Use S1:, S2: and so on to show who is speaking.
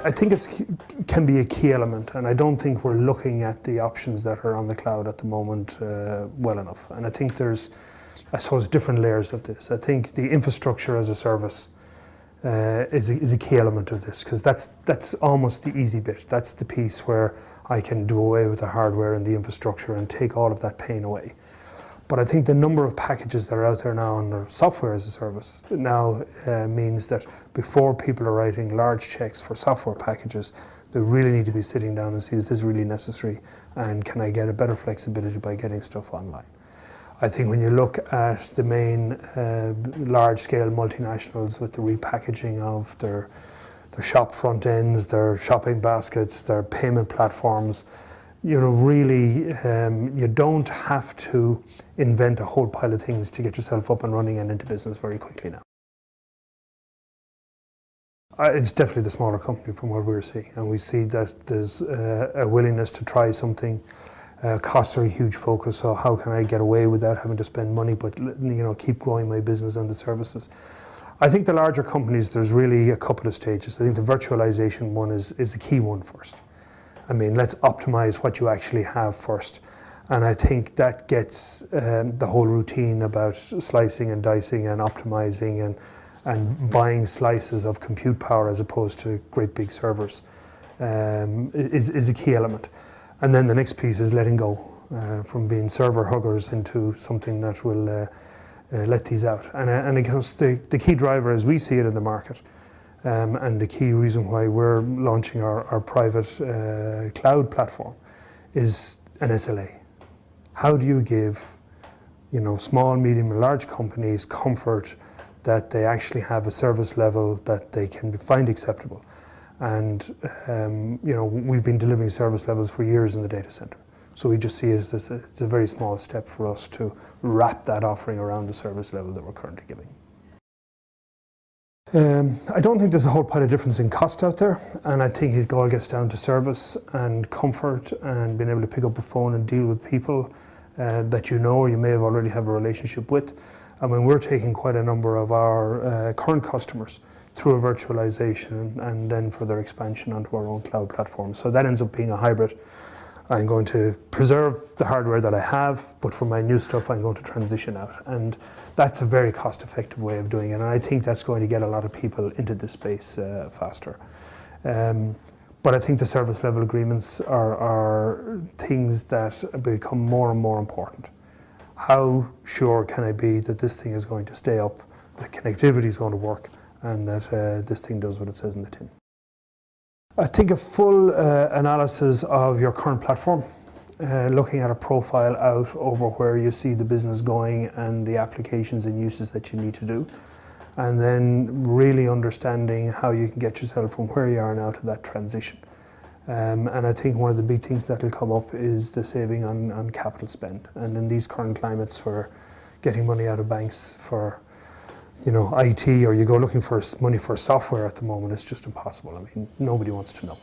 S1: I think it can be a key element, and I don't think we're looking at the options that are on the cloud at the moment well enough. And I think there's, I suppose, different layers of this. I think the infrastructure as a service is a key element of this, because that's almost the easy bit. That's the piece where I can do away with the hardware and the infrastructure and take all of that pain away. But I think the number of packages that are out there now under software as a service now means that before people are writing large checks for software packages, they really need to be sitting down and see, is this really necessary, and can I get a better flexibility by getting stuff online? I think when you look at the main large-scale multinationals with the repackaging of their shop front ends, their shopping baskets, their payment platforms, you know, really, you don't have to invent a whole pile of things to get yourself up and running and into business very quickly now. It's definitely the smaller company from what we're seeing, and we see that there's a willingness to try something. Costs are a huge focus, so how can I get away without having to spend money, but you know, keep growing my business and the services. I think the larger companies, there's really a couple of stages. I think the virtualization one is the key one first. I mean, let's optimize what you actually have first. And I think that gets the whole routine about slicing and dicing and optimizing and buying slices of compute power as opposed to great big servers is a key element. And then the next piece is letting go from being server huggers into something that will let these out. And it goes, the key driver as we see it in the market, and the key reason why we're launching our private cloud platform is an SLA. How do you give, you know, small, medium, and large companies comfort that they actually have a service level that they can find acceptable? And you know, we've been delivering service levels for years in the data center, so we just see it as it's a very small step for us to wrap that offering around the service level that we're currently giving. I don't think there's a whole pile of difference in cost out there, and I think it all gets down to service and comfort and being able to pick up a phone and deal with people that you know or you may have already have a relationship with. I mean, we're taking quite a number of our current customers through a virtualization and then for their expansion onto our own cloud platform. So that ends up being a hybrid. I'm going to preserve the hardware that I have, but for my new stuff, I'm going to transition out. And that's a very cost-effective way of doing it. And I think that's going to get a lot of people into this space faster. But I think the service level agreements are things that become more and more important. How sure can I be that this thing is going to stay up, that connectivity is going to work, and that this thing does what it says in the tin? I think a full analysis of your current platform, looking at a profile out over where you see the business going and the applications and uses that you need to do, and then really understanding how you can get yourself from where you are now to that transition. And I think one of the big things that will come up is the saving on capital spend. And in these current climates where getting money out of banks for, you know, IT, or you go looking for money for software at the moment, it's just impossible. I mean, nobody wants to know.